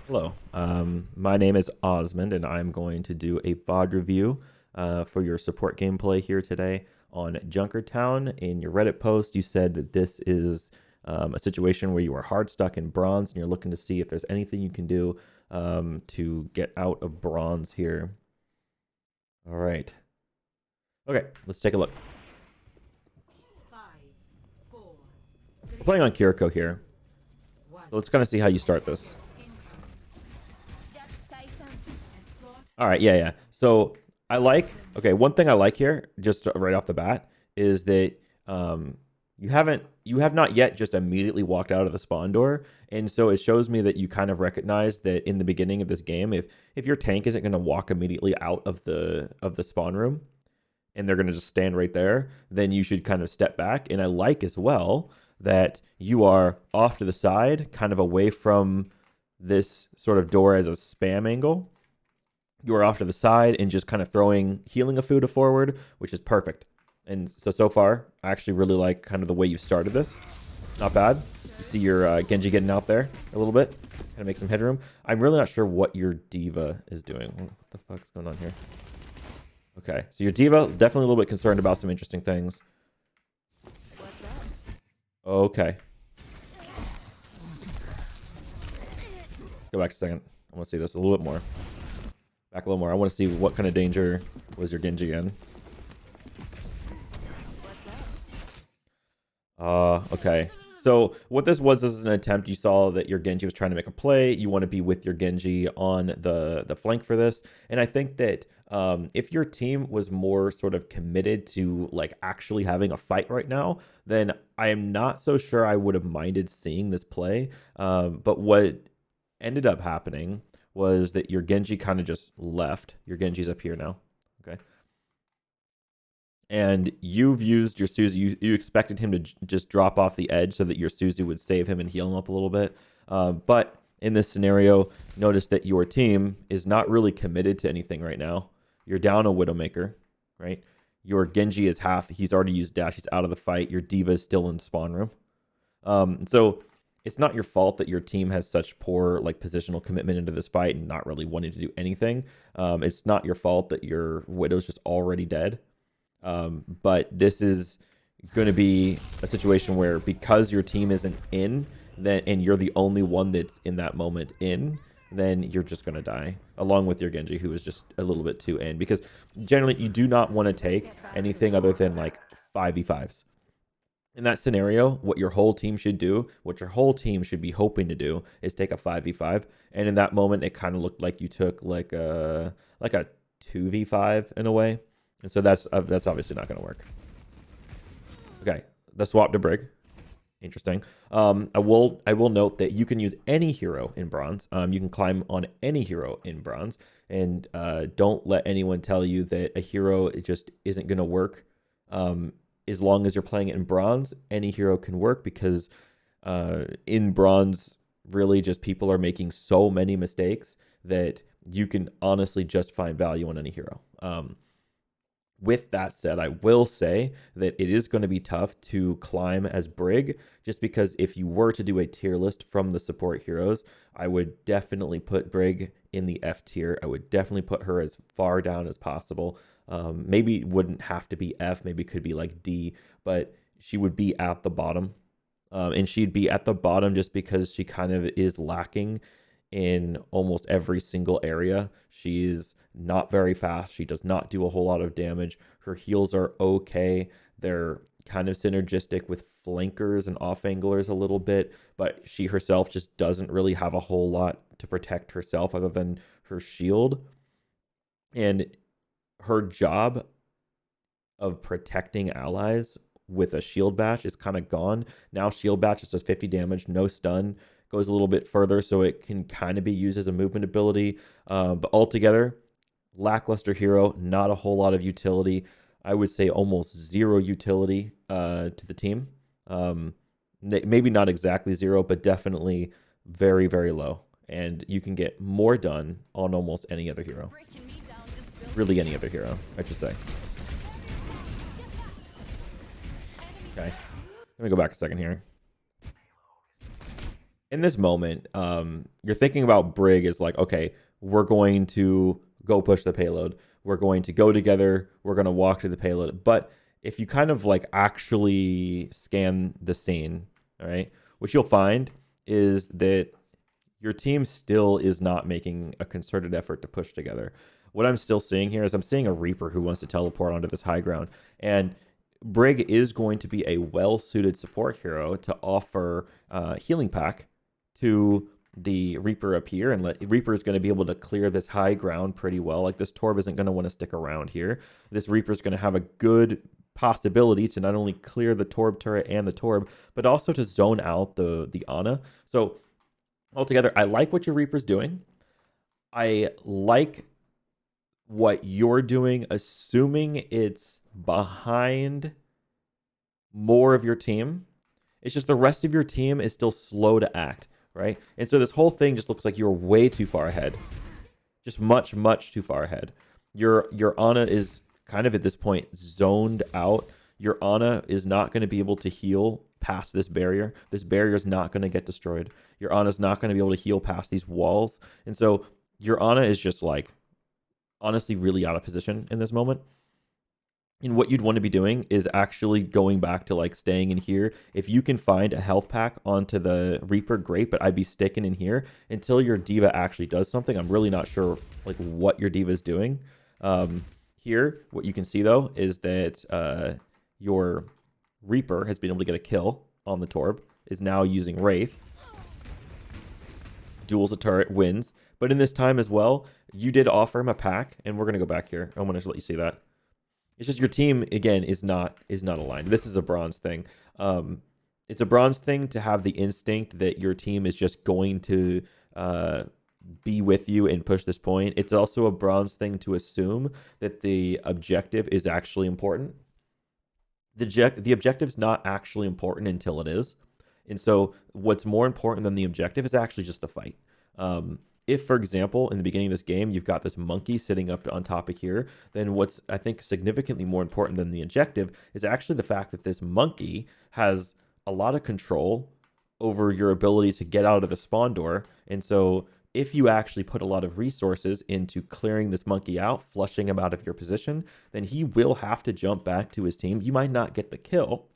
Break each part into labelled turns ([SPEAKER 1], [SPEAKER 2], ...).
[SPEAKER 1] Hello, my name is Osmond, and I'm going to do a VOD review for your support gameplay here today on Junkertown. In your Reddit post, you said that this is a situation where you are hard stuck in bronze, and you're looking to see if there's anything you can do to get out of bronze here. All right. Okay, let's take a look. We're playing on Kiriko here. So let's kind of see how you start this. All right, yeah. So I like, okay, one thing I like here, just right off the bat, is that you have not yet just immediately walked out of the spawn door, and so it shows me that you kind of recognize that in the beginning of this game, if your tank isn't going to walk immediately out of the spawn room, and they're going to just stand right there, then you should kind of step back. And I like as well that you are off to the side, kind of away from this sort of door as a spam angle. You are off to the side and just kind of throwing healing of food forward, which is perfect. And so far, I actually really like kind of the way you started this. Not bad. You see your Genji getting out there a little bit. Kind of make some headroom. I'm really not sure what your D.Va is doing. What the fuck's going on here? Okay, so your D.Va, definitely a little bit concerned about some interesting things. Okay. Go back a second. I want to see this a little bit more. Back a little more. I want to see what kind of danger was your Genji in. Okay. So what this was is an attempt. You saw that your Genji was trying to make a play. You want to be with your Genji on the flank for this. And I think that if your team was more sort of committed to like actually having a fight right now, then I am not so sure I would have minded seeing this play. But what ended up happening was that your Genji kind of just left. Your Genji's up here now. Okay. And you've used your Suzu. You expected him to just drop off the edge so that your Suzu would save him and heal him up a little bit. But in this scenario, notice that your team is not really committed to anything right now. You're down a Widowmaker, right? Your Genji is half. He's already used dash. He's out of the fight. Your D.Va is still in spawn room. So it's not your fault that your team has such poor like positional commitment into this fight and not really wanting to do anything. It's not your fault that your Widow's just already dead. But this is going to be a situation where because your team isn't in, then and you're the only one that's in that moment in, then you're just going to die along with your Genji, who is just a little bit too in, because generally you do not want to take anything other than like 5v5s. In that scenario, what your whole team should do, what your whole team should be hoping to do, is take a 5v5. And in that moment, it kind of looked like you took like a 2v5 in a way. And so that's obviously not going to work. Okay, the swap to Brig. Interesting. I will note that you can use any hero in bronze. You can climb on any hero in bronze, and don't let anyone tell you that a hero just isn't going to work. As long as you're playing it in bronze, any hero can work, because in bronze, really just people are making so many mistakes that you can honestly just find value on any hero. With that said, I will say that it is going to be tough to climb as Brig, just because if you were to do a tier list from the support heroes, I would definitely put Brig in the F tier. I would definitely put her as far down as possible. Maybe it wouldn't have to be F, maybe it could be like D, but she would be at the bottom. And she'd be at the bottom just because she kind of is lacking in almost every single area. She's not very fast. She does not do a whole lot of damage. Her heals are okay. They're kind of synergistic with flankers and off-anglers a little bit, but she herself just doesn't really have a whole lot to protect herself other than her shield. And her job of protecting allies with a shield bash is kind of gone. Now shield bash is just 50 damage, no stun, goes a little bit further, so it can kind of be used as a movement ability. But altogether, lackluster hero, not a whole lot of utility. I would say almost zero utility to the team. Maybe not exactly zero, but definitely very, very low. And you can get more done on almost any other hero. Really any other hero, I should say. Okay. Let me go back a second here. in this moment, you're thinking about Brig as like, okay, we're going to go push the payload. We're going to go together. We're going to walk to the payload. But if you kind of like actually scan the scene, all right, what you'll find is that your team still is not making a concerted effort to push together. What I'm still seeing here is I'm seeing a Reaper who wants to teleport onto this high ground. And Brig is going to be a well-suited support hero to offer healing pack to the Reaper up here, and Reaper is going to be able to clear this high ground pretty well. Like, this Torb isn't going to want to stick around here. This Reaper is going to have a good possibility to not only clear the Torb turret and the Torb, but also to zone out the Ana. So altogether, I like what your Reaper's doing. I like what you're doing, assuming it's behind more of your team. It's just the rest of your team is still slow to act, right? And so this whole thing just looks like you're way too far ahead. Just much, much too far ahead. Your Ana is kind of at this point zoned out. Your Ana is not going to be able to heal past this barrier. This barrier is not going to get destroyed. Your Ana is not going to be able to heal past these walls. And so your Ana is just like honestly really out of position in this moment. And what you'd want to be doing is actually going back to like staying in here. If you can find a health pack onto the Reaper, great, but I'd be sticking in here until your D.Va actually does something. I'm really not sure like what your D.Va is doing. Here, what you can see though is that your Reaper has been able to get a kill on the Torb, is now using Wraith. Duels a turret, wins. But in this time as well, you did offer him a pack, and we're going to go back here. I want to let you see that. It's just your team, again, is not aligned. This is a bronze thing. It's a bronze thing to have the instinct that your team is just going to be with you and push this point. It's also a bronze thing to assume that the objective is actually important. The objective's not actually important until it is. And so what's more important than the objective is actually just the fight. If, for example, in the beginning of this game, you've got this monkey sitting up on top of here, then what's, I think, significantly more important than the objective is actually the fact that this monkey has a lot of control over your ability to get out of the spawn door. And so if you actually put a lot of resources into clearing this monkey out, flushing him out of your position, then he will have to jump back to his team. You might not get the kill,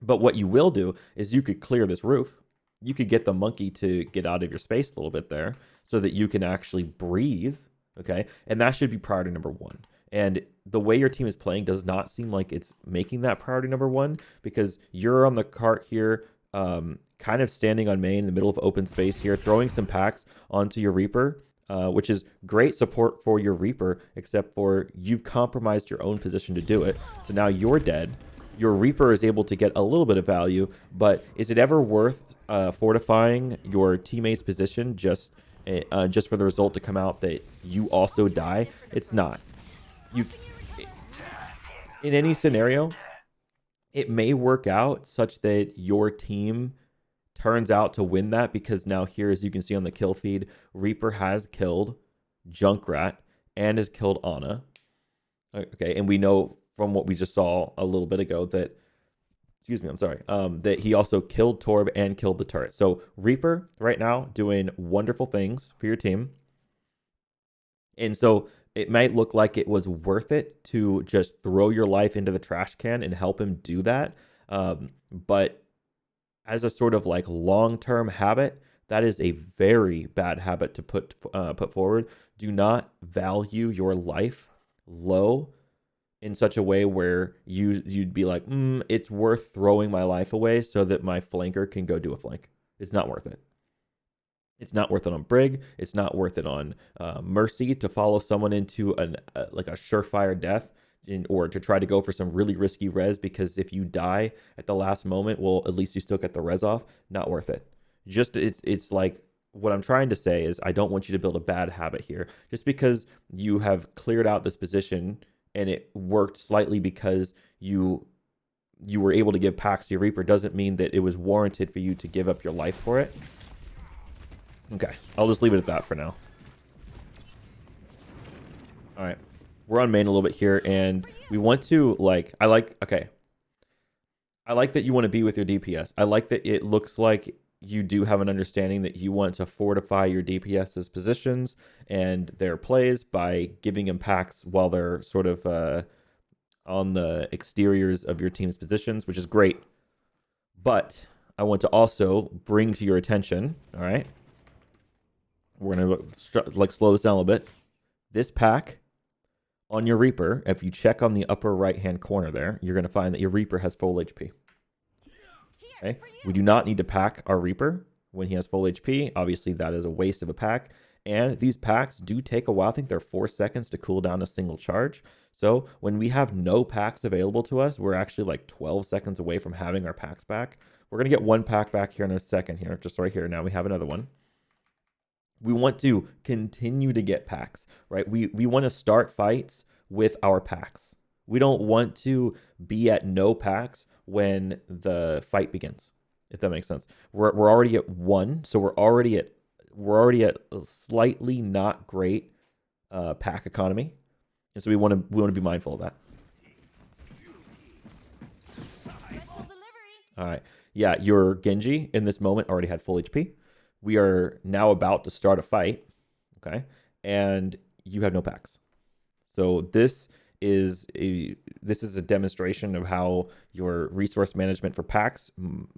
[SPEAKER 1] but what you will do is you could clear this roof. You could get the monkey to get out of your space a little bit there so that you can actually breathe, okay? And that should be priority number one. And the way your team is playing does not seem like it's making that priority number one, because you're on the cart here, kind of standing on main in the middle of open space here, throwing some packs onto your Reaper, which is great support for your Reaper, except for you've compromised your own position to do it. So now you're dead. Your Reaper is able to get a little bit of value, but is it ever worth fortifying your teammate's position just for the result to come out that you also die? It's not. In any scenario, it may work out such that your team turns out to win that, because now here, as you can see on the kill feed, Reaper has killed Junkrat and has killed Ana. Okay, and we know from what we just saw a little bit ago that, that he also killed Torb and killed the turret. So Reaper right now doing wonderful things for your team. And so it might look like it was worth it to just throw your life into the trash can and help him do that. But as a sort of like long-term habit, that is a very bad habit to put forward. Do not value your life low in such a way where you'd be like, it's worth throwing my life away so that my flanker can go do a flank. It's not worth it. It's not worth it on Brig. It's not worth it on Mercy to follow someone into like a surefire death, or to try to go for some really risky res, because if you die at the last moment, well, at least you still get the res off. Not worth it. Just it's like, what I'm trying to say is I don't want you to build a bad habit here. Just because you have cleared out this position and it worked slightly because you were able to give packs to your Reaper doesn't mean that it was warranted for you to give up your life for it. Okay, I'll just leave it at that for now. All right, we're on main a little bit here, and we want to, like, I like that you want to be with your DPS. I like that it looks like you do have an understanding that you want to fortify your DPS's positions and their plays by giving them packs while they're sort of on the exteriors of your team's positions, which is great. But I want to also bring to your attention, all right? We're going to like slow this down a little bit. This pack on your Reaper, if you check on the upper right-hand corner there, you're going to find that your Reaper has full HP. Okay? We do not need to pack our Reaper when he has full HP. Obviously, that is a waste of a pack. And these packs do take a while. I think they're 4 seconds to cool down a single charge. So when we have no packs available to us, we're actually like 12 seconds away from having our packs back. We're going to get one pack back here in a second here, just right here. Now we have another one. We want to continue to get packs, right? We want to start fights with our packs. We don't want to be at no packs when the fight begins, if that makes sense. We're already at 1, so we're already at a slightly not great pack economy, and so we want to be mindful of that. All right, yeah, your Genji in this moment already had full HP. We are now about to start a fight, okay, and you have no packs. So this is a demonstration of how your resource management for packs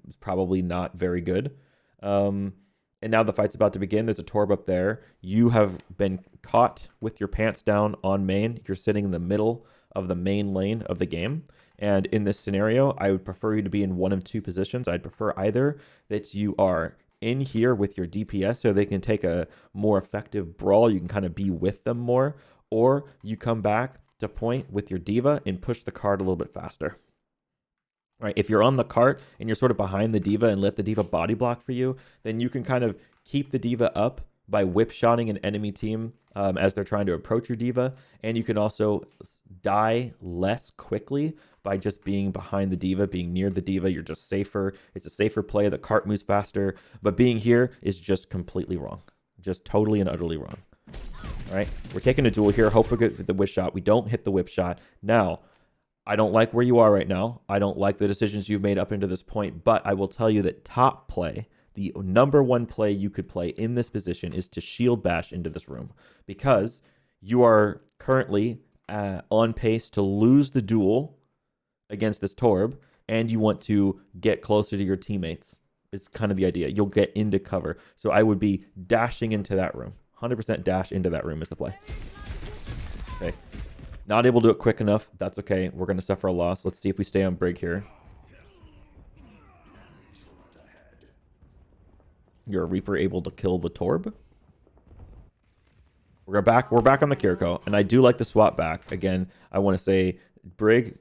[SPEAKER 1] is probably not very good. And now the fight's about to begin. There's a Torb up there. You have been caught with your pants down on main. You're sitting in the middle of the main lane of the game. And in this scenario, I would prefer you to be in one of two positions. I'd prefer either that you are in here with your DPS so they can take a more effective brawl. You can kind of be with them more. Or you come back to point with your D.Va and push the cart a little bit faster. Right, if you're on the cart and you're sort of behind the D.Va and let the D.Va body block for you, then you can kind of keep the D.Va up by whip-shotting an enemy team as they're trying to approach your D.Va. And you can also die less quickly by just being behind the D.Va, being near the D.Va. You're just safer. It's a safer play. The cart moves faster. But being here is just completely wrong. Just totally and utterly wrong. All right, we're taking a duel here. Hope we get the whip shot. We don't hit the whip shot. Now, I don't like where you are right now. I don't like the decisions you've made up into this point, but I will tell you that top play, the number one play you could play in this position is to shield bash into this room because you are currently on pace to lose the duel against this Torb, and you want to get closer to your teammates. It's kind of the idea. You'll get into cover. So I would be dashing into that room. 100% dash into that room is the play. Okay. Not able to do it quick enough. That's okay. We're going to suffer a loss. Let's see if we stay on Brig here. You're a Reaper able to kill the Torb. We're back on the Kiriko, and I do like the swap back. Again, I want to say Brig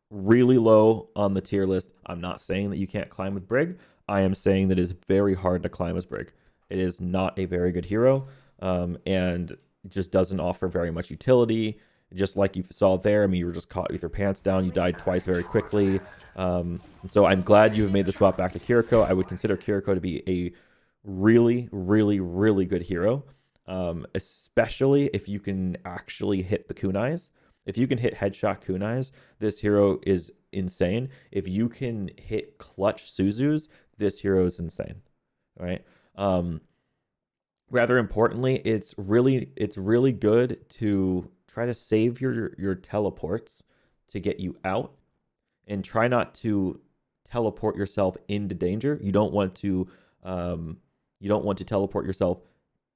[SPEAKER 1] really low on the tier list. I'm not saying that you can't climb with Brig. I am saying that it is very hard to climb as Brig. It is not a very good hero, and just doesn't offer very much utility. Just like you saw there, I mean, you were just caught with your pants down. You died twice very quickly. So I'm glad you have made the swap back to Kiriko. I would consider Kiriko to be a really, really, really good hero, especially if you can actually hit the kunais. If you can hit headshot kunais, this hero is insane. If you can hit clutch Suzus, this hero is insane. All right. Rather importantly, it's really good to try to save your teleports to get you out, and try not to teleport yourself into danger. You don't want to teleport yourself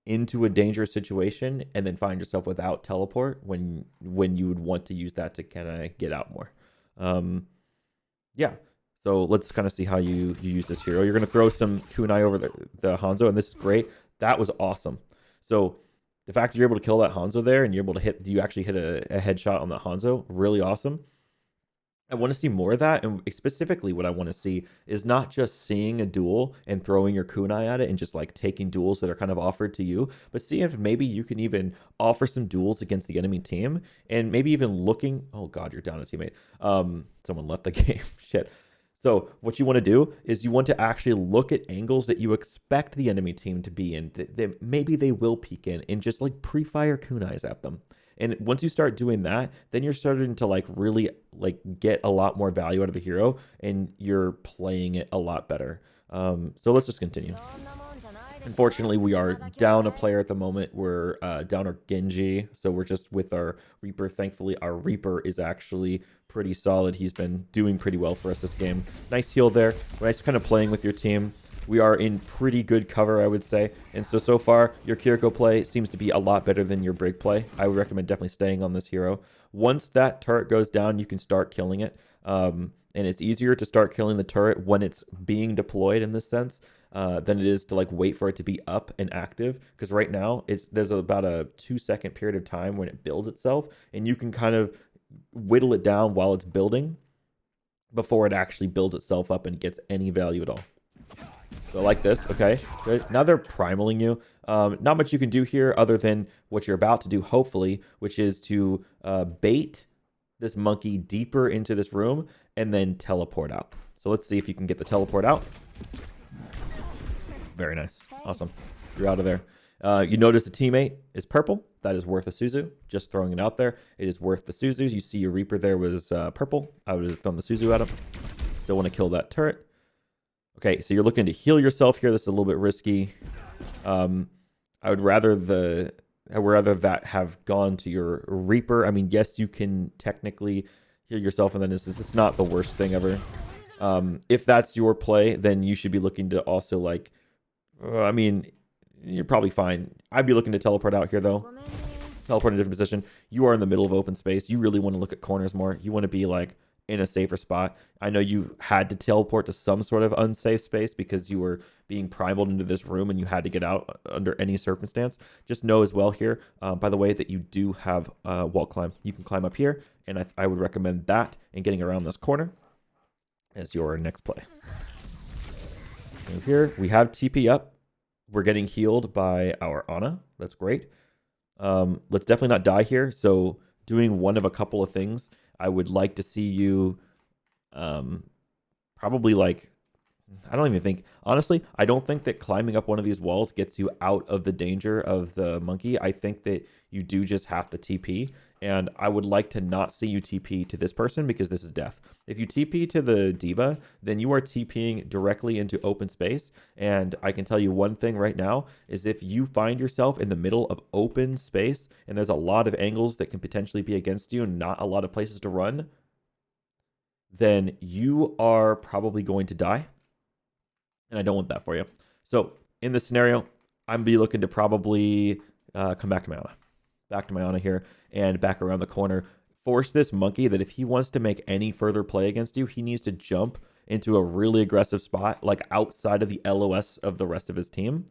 [SPEAKER 1] into a dangerous situation and then find yourself without teleport when you would want to use that to kind of get out more. Yeah. So let's kind of see how you use this hero. You're going to throw some kunai over the Hanzo, and this is great. That was awesome. So the fact that you're able to kill that Hanzo there and you're able to you actually hit a headshot on the Hanzo, really awesome. I want to see more of that, and specifically what I want to see is not just seeing a duel and throwing your kunai at it and just like taking duels that are kind of offered to you, but see if maybe you can even offer some duels against the enemy team, and maybe even looking, oh god, you're down a teammate. Someone left the game. Shit. So what you want to do is you want to actually look at angles that you expect the enemy team to be in, that maybe they will peek in, and just like pre-fire kunais at them. And once you start doing that, then you're starting to like really like get a lot more value out of the hero, and you're playing it a lot better. So let's just continue. Unfortunately, we are down a player at the moment. We're down our Genji, so we're just with our Reaper. Thankfully, our Reaper is actually pretty solid. He's been doing pretty well for us this game. Nice heal there. Nice kind of playing with your team. We are in pretty good cover, I would say. And so far, your Kiriko play seems to be a lot better than your Brig play. I would recommend definitely staying on this hero. Once that turret goes down, you can start killing it. And it's easier to start killing the turret when it's being deployed in this sense than it is to like wait for it to be up and active. Because right now, there's about a 2-second period of time when it builds itself. And you can kind of whittle it down while it's building before it actually builds itself up and gets any value at all. So like this, okay. Good. Now they're primaling you. Not much you can do here other than what you're about to do, hopefully, which is to bait this monkey deeper into this room and then teleport out. So let's see if you can get the teleport out. Very nice. Awesome. You're out of there. You notice the teammate is purple. That is worth a Suzu. Just throwing it out there. It is worth the Suzus. You see your Reaper there was purple. I would have thrown the Suzu at him. Still want to kill that turret. Okay, so you're looking to heal yourself here. This is a little bit risky. I would rather that have gone to your Reaper. I mean, yes, you can technically heal yourself, and then it's not the worst thing ever. If that's your play, then you should be looking to also like. I mean, you're probably fine. I'd be looking to teleport out here though. Teleport in a different position. You are in the middle of open space. You really want to look at corners more. You want to be like in a safer spot. I know you had to teleport to some sort of unsafe space because you were being primaled into this room and you had to get out under any circumstance. Just know as well here, by the way, that you do have wall climb. You can climb up here, and I would recommend that and getting around this corner as your next play. Over here, we have TP up. We're getting healed by our Ana. That's great. Let's definitely not die here. So doing one of a couple of things. I would like to see you probably like, I don't even think, honestly, I don't think that climbing up one of these walls gets you out of the danger of the monkey. I think that you do just have to TP, and I would like to not see you TP to this person because this is death. If you TP to the diva, then you are TPing directly into open space, and I can tell you one thing right now is if you find yourself in the middle of open space and there's a lot of angles that can potentially be against you and not a lot of places to run, then you are probably going to die. And I don't want that for you. So in this scenario, I'm going to be looking to probably come back to my Ana. Back to my Ana here and back around the corner. Force this monkey that if he wants to make any further play against you, he needs to jump into a really aggressive spot, like outside of the LOS of the rest of his team.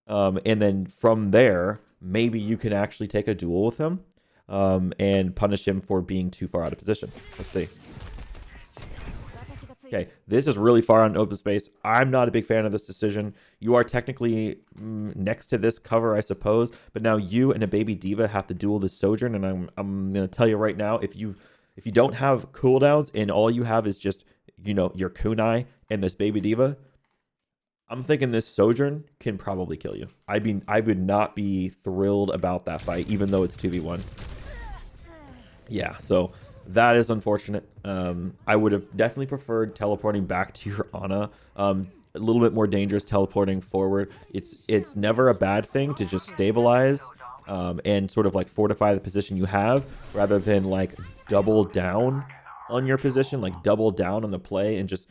[SPEAKER 1] And then from there, maybe you can actually take a duel with him and punish him for being too far out of position. Let's see. Okay, this is really far on open space. I'm not a big fan of this decision. You are technically next to this cover, I suppose, but now you and a baby diva have to duel this Sojourn, and I'm gonna tell you right now, if you don't have cooldowns and all you have is just, you know, your kunai and this baby diva, I'm thinking this Sojourn can probably kill you. I would not be thrilled about that fight, even though it's 2v1. Yeah, so that is unfortunate. I would have definitely preferred teleporting back to your Ana. A little bit more dangerous teleporting forward. It's never a bad thing to just stabilize and sort of like fortify the position you have rather than like double down on your position, like double down on the play and just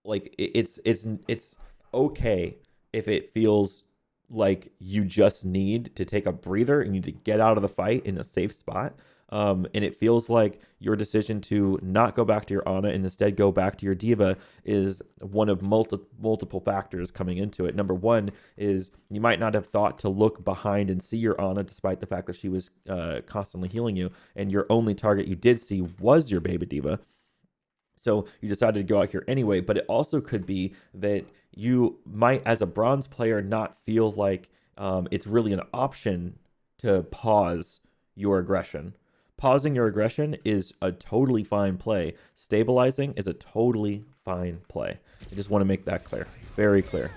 [SPEAKER 1] like it's okay if it feels like you just need to take a breather and you need to get out of the fight in a safe spot. And it feels like your decision to not go back to your Ana and instead go back to your diva is one of multiple factors coming into it. Number one is you might not have thought to look behind and see your Ana despite the fact that she was constantly healing you, and your only target you did see was your baby diva. So you decided to go out here anyway, but it also could be that you might, as a bronze player, not feel like it's really an option to pause your aggression. Pausing your aggression is a totally fine play. Stabilizing is a totally fine play. I just want to make that clear. Very clear.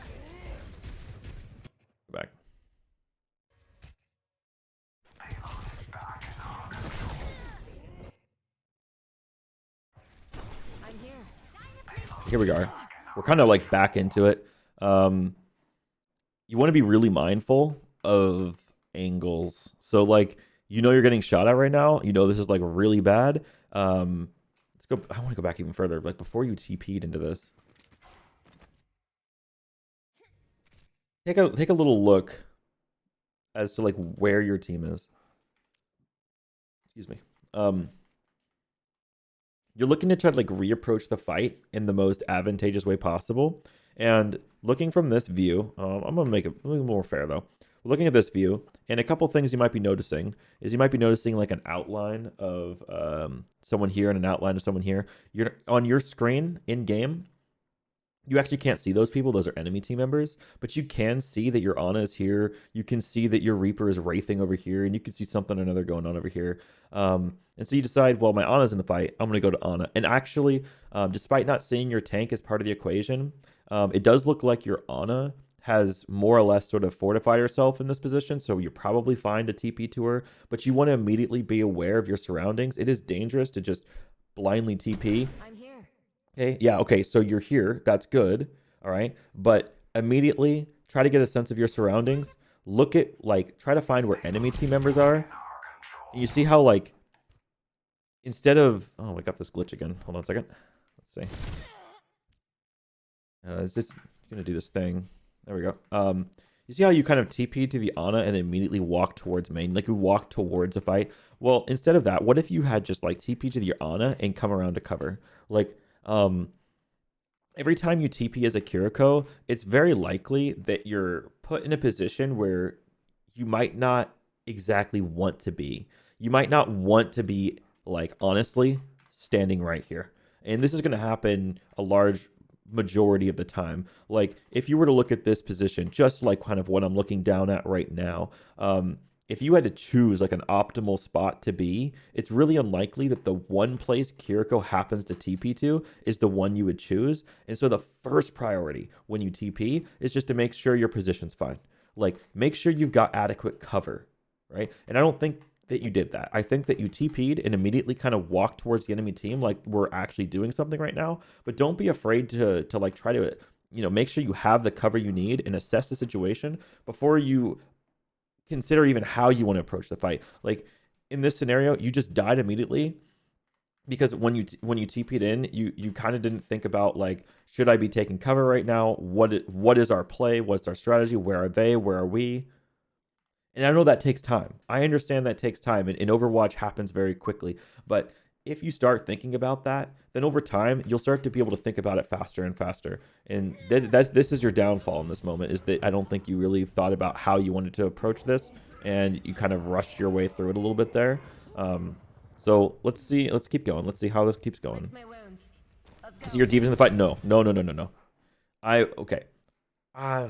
[SPEAKER 1] Back. Here we are. we're kind of like back into it. You want to be really mindful of angles. So like, you know, you're getting shot at right now. You know, this is like really bad. Let's go. I want to go back even further. Like before you TP'd into this, take a little look as to like where your team is. Excuse me. You're looking to try to like reapproach the fight in the most advantageous way possible. And looking from this view, I'm gonna make it a little more fair though. Looking at this view, and a couple things you might be noticing is you might be noticing like an outline of someone here and an outline of someone here. You're on your screen in game. You actually can't see those people. Those are enemy team members, but you can see that your Ana is here. You can see that your Reaper is wraithing over here, and you can see something or another going on over here. And so you decide, well, my Ana's in the fight. I'm going to go to Ana. And actually, despite not seeing your tank as part of the equation, it does look like your Ana has more or less sort of fortified herself in this position. So you're probably fine to TP to her, but you want to immediately be aware of your surroundings. It is dangerous to just blindly TP.
[SPEAKER 2] I'm here.
[SPEAKER 1] Okay, yeah, okay, so you're here. That's good. All right. But immediately try to get a sense of your surroundings. Look at, like, try to find where enemy team members are. And you see how, like, instead of, oh, I got this glitch again. Hold on a second. Let's see. Is this going to do this thing? There we go. You see how you kind of TP to the Ana and then immediately walk towards main? Like you walk towards a fight. Well, instead of that, what if you had just like TP to your Ana and come around to cover? Like, every time you TP as a Kiriko, it's very likely that you're put in a position where you might not exactly want to be. You might not want to be, like, honestly, standing right here. And this is going to happen a large majority of the time. Like, if you were to look at this position, just like kind of what I'm looking down at right now, if you had to choose like an optimal spot to be, it's really unlikely that the one place Kiriko happens to TP to is the one you would choose. And so the first priority when you TP is just to make sure your position's fine. Like, make sure you've got adequate cover, right? And I don't think that you did that. I think that you TP'd and immediately kind of walked towards the enemy team like we're actually doing something right now. But don't be afraid to like try to, you know, make sure you have the cover you need and assess the situation before you consider even how you want to approach the fight. Like in this scenario, you just died immediately because when you TP'd in, you kind of didn't think about like, should I be taking cover right now? What is our play? What's our strategy? Where are they? Where are we? And I know that takes time. I understand that takes time, and Overwatch happens very quickly. But if you start thinking about that, then over time, you'll start to be able to think about it faster and faster. And this is your downfall in this moment, is that I don't think you really thought about how you wanted to approach this, and you kind of rushed your way through it a little bit there. So let's see. Let's keep going. Let's see how this keeps going. So your D.Va's in the fight? No. Okay. I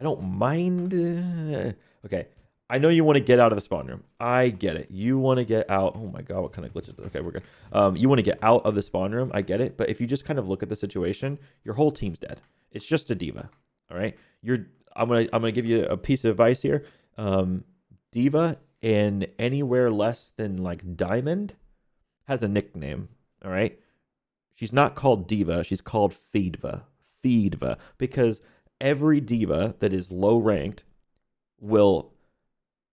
[SPEAKER 1] don't mind. Okay. I know you want to get out of the spawn room. I get it. You want to get out. Oh my god, what kind of glitch is this? Okay, we're good. You want to get out of the spawn room. I get it. But if you just kind of look at the situation, your whole team's dead. It's just a D.Va. All right. I'm gonna give you a piece of advice here. D.Va in anywhere less than like Diamond has a nickname. All right. She's not called D.Va. She's called Feedva. Feedva. Because every D.Va that is low ranked will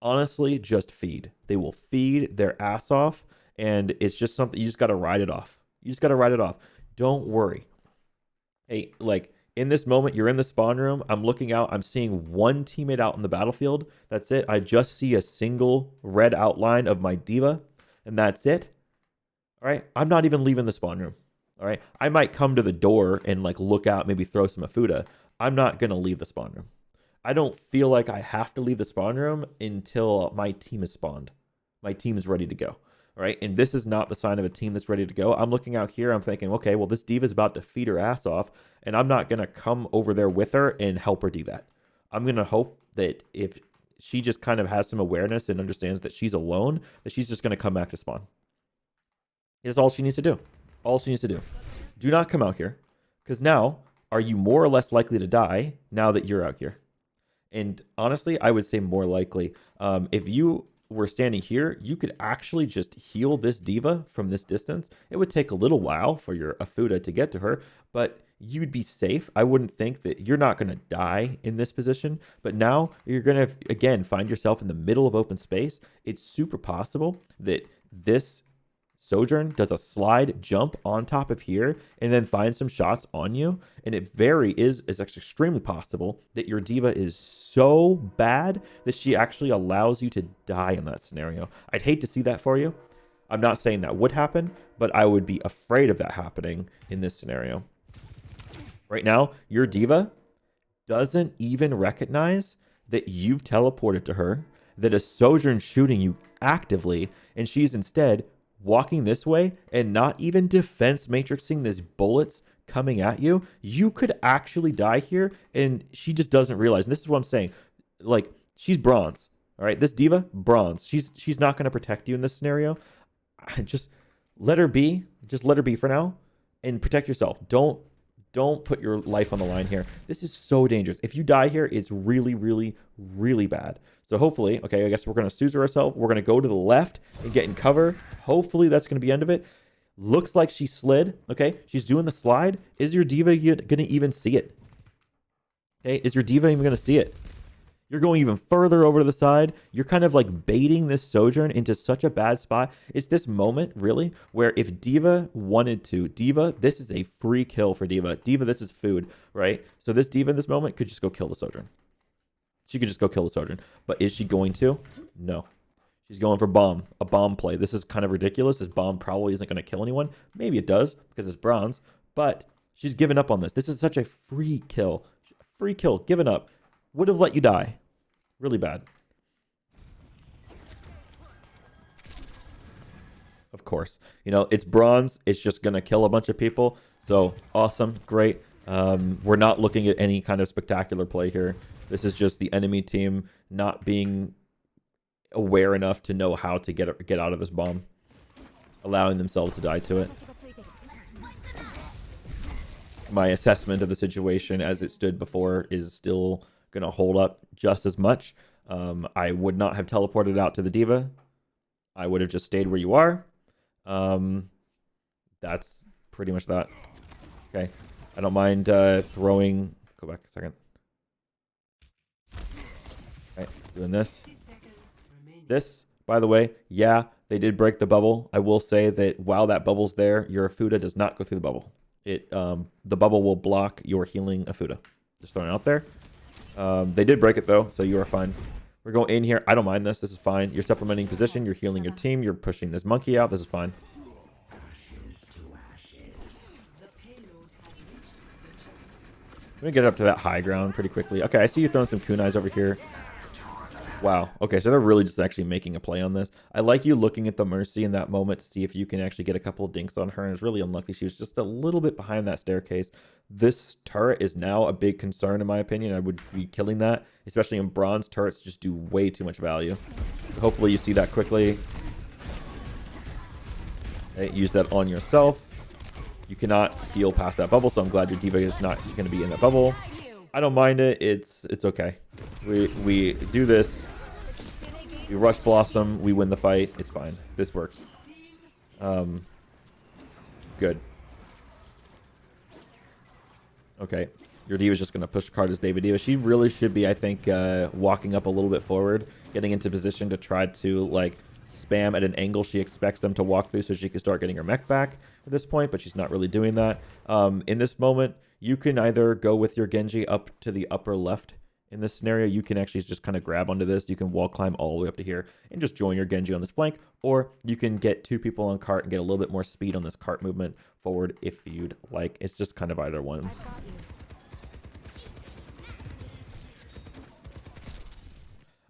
[SPEAKER 1] honestly just feed. They will feed their ass off, and it's just something you just got to ride it off. You just got to ride it off. Don't worry. Hey, like in this moment, you're in the spawn room. I'm looking out. I'm seeing one teammate out in the battlefield. That's it. I just see a single red outline of my D.Va, and that's it. All right. I'm not even leaving the spawn room. All right. I might come to the door and like look out, maybe throw some Afuda. I'm not going to leave the spawn room. I don't feel like I have to leave the spawn room until my team is spawned. My team is ready to go. All right. And this is not the sign of a team that's ready to go. I'm looking out here. I'm thinking, okay, well, this D.Va is about to feed her ass off, and I'm not going to come over there with her and help her do that. I'm going to hope that if she just kind of has some awareness and understands that she's alone, that she's just going to come back to spawn. It's all she needs to do. All she needs to do. Do not come out here, because now, are you more or less likely to die now that you're out here? And honestly, I would say more likely. If you were standing here, you could actually just heal this D.Va from this distance. It would take a little while for your Afuda to get to her, but you'd be safe. I wouldn't think that you're not going to die in this position, but now you're going to, again, find yourself in the middle of open space. It's super possible that this Sojourn does a slide jump on top of here and then finds some shots on you. And it's actually extremely possible that your diva is so bad that she actually allows you to die in that scenario. I'd hate to see that for you. I'm not saying that would happen, but I would be afraid of that happening in this scenario. Right now, your diva doesn't even recognize that you've teleported to her, that a Sojourn's shooting you actively, and she's instead walking this way and not even defense matrixing these bullets coming at you. You could actually die here, and she just doesn't realize. And this is what I'm saying. Like, she's bronze. All right, this diva, bronze. She's not going to protect you in this scenario. Just let her be. Just let her be for now, and protect yourself. Don't put your life on the line here. This is so dangerous. If you die here, it's really, really, really bad. So hopefully, okay, I guess we're going to Suzer ourselves. We're going to go to the left and get in cover. Hopefully that's going to be the end of it. Looks like she slid. Okay, she's doing the slide. Is your diva going to even see it? Okay, is your diva even going to see it? You're going even further over to the side. You're kind of like baiting this Sojourn into such a bad spot. It's this moment, really, where if Diva wanted to, Diva, this is a free kill for Diva. Diva, this is food, right? So this Diva in this moment could just go kill the Sojourn. She could just go kill the Sojourn. But is she going to? No. She's going for bomb, a bomb play. This is kind of ridiculous. This bomb probably isn't going to kill anyone. Maybe it does because it's bronze, but she's given up on this. This is such a free kill. Free kill, given up. Would have let you die. Really bad. Of course. You know, it's bronze. It's just going to kill a bunch of people. So, awesome. Great. We're not looking at any kind of spectacular play here. This is just the enemy team not being aware enough to know how to get out of this bomb. Allowing themselves to die to it. My assessment of the situation as it stood before is still going to hold up just as much. I would not have teleported out to the diva. I would have just stayed where you are. That's pretty much that. Okay. I don't mind throwing... Go back a second. Okay, doing this. This, by the way, yeah, they did break the bubble. I will say that while that bubble's there, your Afuda does not go through the bubble. The bubble will block your healing Afuda. Just throwing it out there. They did break it though, so you are fine. We're going in here. I don't mind this. This is fine. You're supplementing position. You're healing your team. You're pushing this monkey out. This is fine. I'm going to get up to that high ground pretty quickly. Okay, I see you throwing some kunais over here. Wow. Okay, so they're really just actually making a play on this. I like you looking at the Mercy in that moment to see if you can actually get a couple of dinks on her. And it's really unlucky. She was just a little bit behind that staircase. This turret is now a big concern in my opinion. I would be killing that, especially in bronze. Turrets just do way too much value. So hopefully you see that quickly. Okay, use that on yourself. You cannot heal past that bubble, so I'm glad your diva is not going to be in that bubble. I don't mind it. It's okay. We do this. We rush Blossom. We win the fight. It's fine. This works. Good. Okay. Your diva's just going to push Carter's baby diva. She really should be, I think, walking up a little bit forward, getting into position to try to, like, spam at an angle she expects them to walk through so she can start getting her mech back at this point, but she's not really doing that. In this moment, you can either go with your Genji up to the upper left. In this scenario, you can actually just kind of grab onto this. You can wall climb all the way up to here and just join your Genji on this flank, or you can get two people on cart and get a little bit more speed on this cart movement forward if you'd like. It's just kind of either one.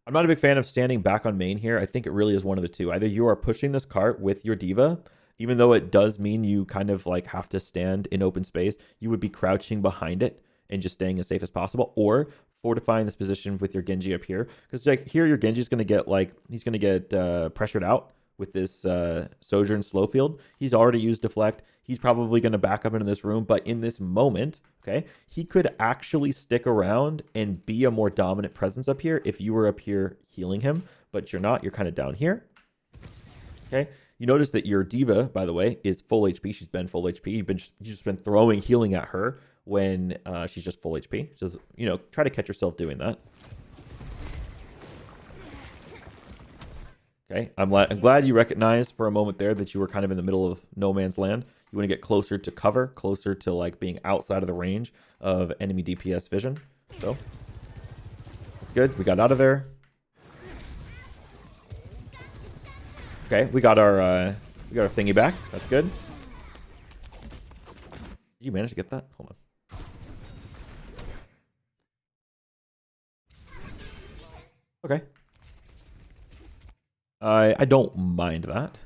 [SPEAKER 1] I'm not a big fan of standing back on main here. I think it really is one of the two. Either you are pushing this cart with your diva, even though it does mean you kind of like have to stand in open space, you would be crouching behind it and just staying as safe as possible, or fortifying this position with your Genji up here. Because like here, your Genji's going to get like, he's going to get pressured out with this Sojourn slow field. He's already used deflect. He's probably going to back up into this room, but in this moment, okay, he could actually stick around and be a more dominant presence up here if you were up here healing him, but you're not. You're kind of down here. Okay. You notice that your diva, by the way, is full HP. She's been full HP. You've just been throwing healing at her when she's just full HP. Just, you know, try to catch yourself doing that. Okay, I'm glad you recognized for a moment there that you were kind of in the middle of no man's land. You want to get closer to cover, closer to like being outside of the range of enemy DPS vision. So that's good. We got out of there. Okay, we got our thingy back. That's good. Did you manage to get that? Hold on. Okay. I don't mind that.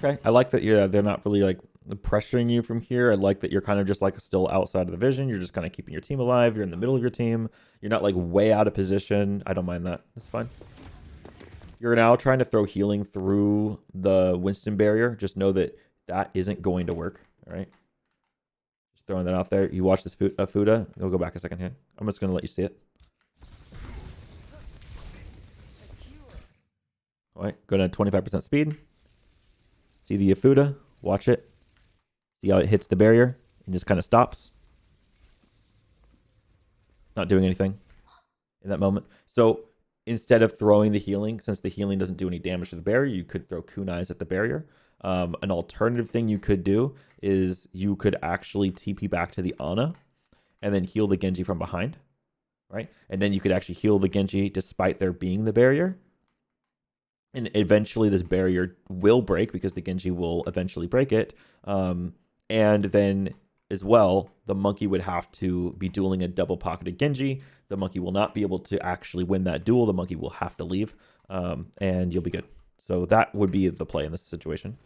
[SPEAKER 1] Okay, I like that they're not really like pressuring you from here. I like that you're kind of just like still outside of the vision. You're just kind of keeping your team alive. You're in the middle of your team. You're not like way out of position. I don't mind that. That's fine. You're now trying to throw healing through the Winston barrier. Just know that that isn't going to work. All right. Just throwing that out there. You watch this Fuda. We'll go back a second here. I'm just going to let you see it. All right. Go to 25% speed. See the Yafuda, watch it. See how it hits the barrier and just kind of stops. Not doing anything in that moment. So instead of throwing the healing, since the healing doesn't do any damage to the barrier, you could throw kunais at the barrier. An alternative thing you could do is you could actually TP back to the Ana and then heal the Genji from behind, right? And then you could actually heal the Genji despite there being the barrier. And eventually this barrier will break because the Genji will eventually break it. And then as well, the monkey would have to be dueling a double-pocketed Genji. The monkey will not be able to actually win that duel. The monkey will have to leave, and you'll be good. So that would be the play in this situation.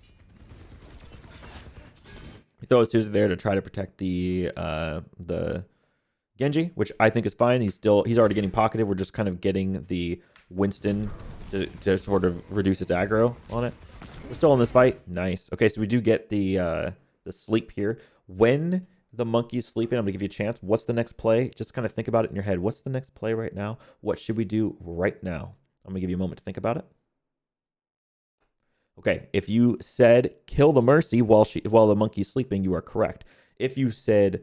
[SPEAKER 1] We throw a Suzu there to try to protect the Genji, which I think is fine. He's already getting pocketed. We're just kind of getting the Winston to sort of reduce its aggro on it. We're still in this fight. Nice. Okay, so we do get the sleep here. When the monkey's sleeping, I'm gonna give you a chance. What's the next play? Just kind of think about it in your head. What's the next play right now? What should we do right now? I'm gonna give you a moment to think about it. Okay, if you said kill the Mercy while the monkey's sleeping, you are correct. If you said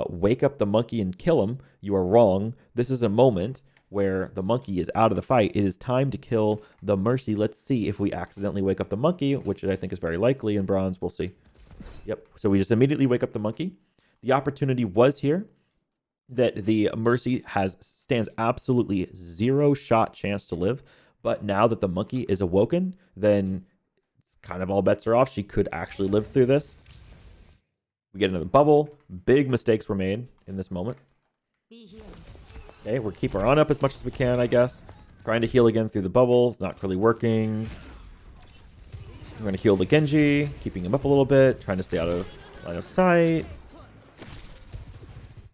[SPEAKER 1] wake up the monkey and kill him, you are wrong. This is a moment where the monkey is out of the fight. It is time to kill the Mercy. Let's see if we accidentally wake up the monkey, which I think is very likely in bronze. We'll see. Yep. So we just immediately wake up the monkey. The opportunity was here that the Mercy stands absolutely 0-shot chance to live. But now that the monkey is awoken, then kind of all bets are off. She could actually live through this. We get another bubble. Big mistakes were made in this moment. Okay, we'll keep our on up as much as we can, I guess. Trying to heal again through the bubble. It's not really working. We're going to heal the Genji, keeping him up a little bit, trying to stay out of line of sight.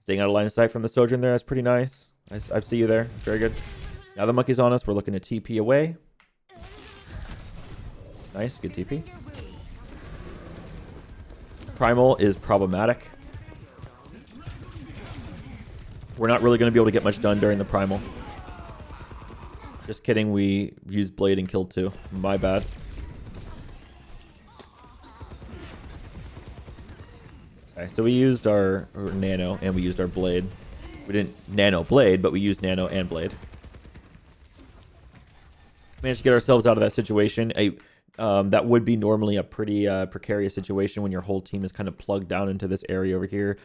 [SPEAKER 1] Staying out of line of sight from the Sojourn there is pretty nice. I see you there. Very good. Now the monkey's on us. We're looking to TP away. Nice, good TP. Primal is problematic. We're not really going to be able to get much done during the Primal. Just kidding, we used Blade and killed 2. My bad. Okay, so we used our Nano and we used our Blade. We didn't Nano Blade, but we used Nano and Blade. Managed to get ourselves out of that situation. That would be normally a pretty precarious situation when your whole team is kind of plugged down into this area over here.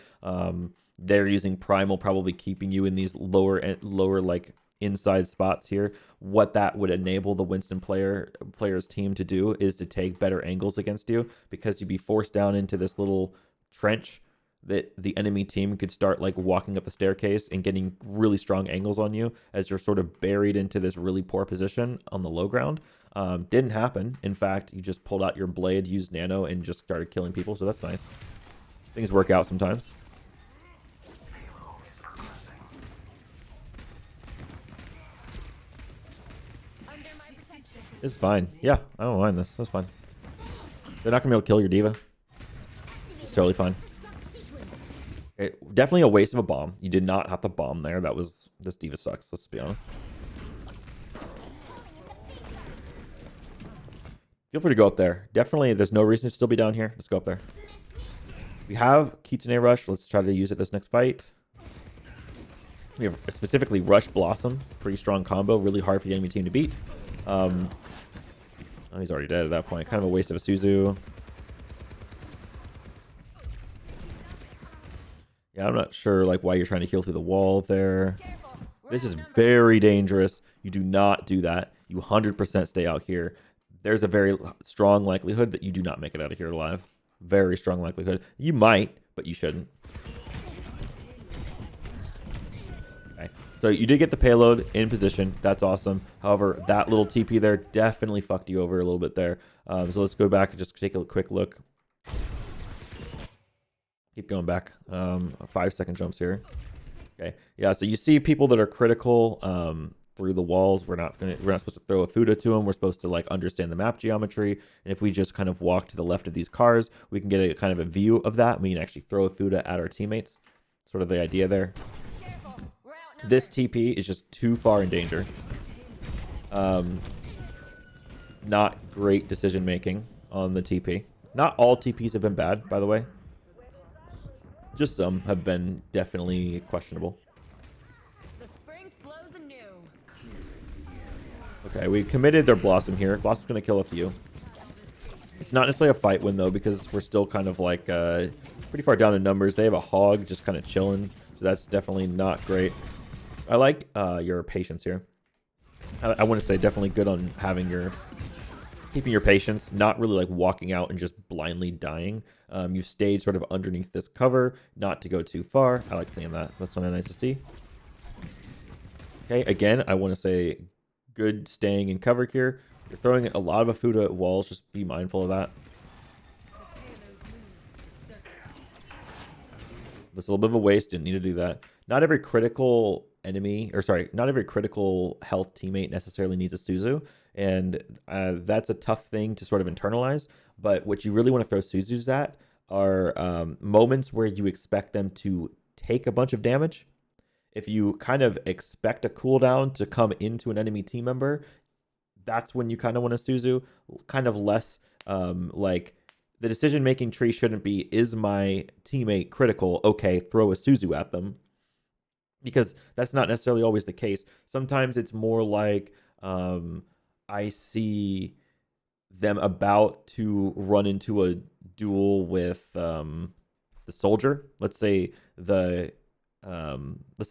[SPEAKER 1] They're using Primal, probably keeping you in these lower like inside spots here. What that would enable the Winston player's team to do is to take better angles against you, because you'd be forced down into this little trench that the enemy team could start like walking up the staircase and getting really strong angles on you as you're sort of buried into this really poor position on the low ground. Didn't happen. In fact, you just pulled out your Blade, used Nano, and just started killing people, so that's nice. Things work out sometimes. It's fine. Yeah, I don't mind this. That's fine. They're not going to be able to kill your diva. It's totally fine. Okay, definitely a waste of a bomb. You did not have to bomb there. This diva sucks, let's be honest. Feel free to go up there. Definitely, there's no reason to still be down here. Let's go up there. We have Kitsune Rush. Let's try to use it this next fight. We have specifically Rush Blossom. Pretty strong combo. Really hard for the enemy team to beat. Oh, he's already dead at that point. Kind of a waste of a Suzu. Yeah, I'm not sure like why you're trying to heal through the wall there. This is very dangerous. You do not do that. You 100% stay out here. There's a very strong likelihood that you do not make it out of here alive. Very strong likelihood. You might, but you shouldn't. Okay. So you did get the payload in position. That's awesome. However, that little TP there definitely fucked you over a little bit there. So let's go back and just take a quick look. Keep going back. 5-second jumps here. Okay. Yeah. So you see people that are critical through the walls. We're not supposed to throw a Fuda to them. We're supposed to like understand the map geometry. And if we just kind of walk to the left of these cars, we can get a kind of a view of that. We can actually throw a Fuda at our teammates. Sort of the idea there. This TP is just too far in danger. Not great decision making on the TP. Not all TPs have been bad, by the way. Just some have been definitely questionable.
[SPEAKER 2] The spring flows anew.
[SPEAKER 1] Okay, we committed their Blossom here. Blossom's going to kill a few. It's not necessarily a fight win, though, because we're still kind of like pretty far down in numbers. They have a Hog just kind of chilling, so that's definitely not great. I like your patience here. I want to say definitely good on having keeping your patience, not really like walking out and just blindly dying. You've stayed sort of underneath this cover, not to go too far. I like seeing that. That's kind of nice to see. Okay, again, I want to say good staying in cover here. You're throwing a lot of a Fuda at walls. Just be mindful of that. That's a little bit of a waste. Didn't need to do that. Not every critical enemy, or sorry, not every critical health teammate necessarily needs a Suzu. And that's a tough thing to sort of internalize. But what you really want to throw Suzus at are moments where you expect them to take a bunch of damage. If you kind of expect a cooldown to come into an enemy team member, that's when you kind of want a Suzu. Kind of less like the decision-making tree shouldn't be, is my teammate critical? Okay, throw a Suzu at them. Because that's not necessarily always the case. Sometimes it's more like I see them about to run into a duel with the soldier. Let's say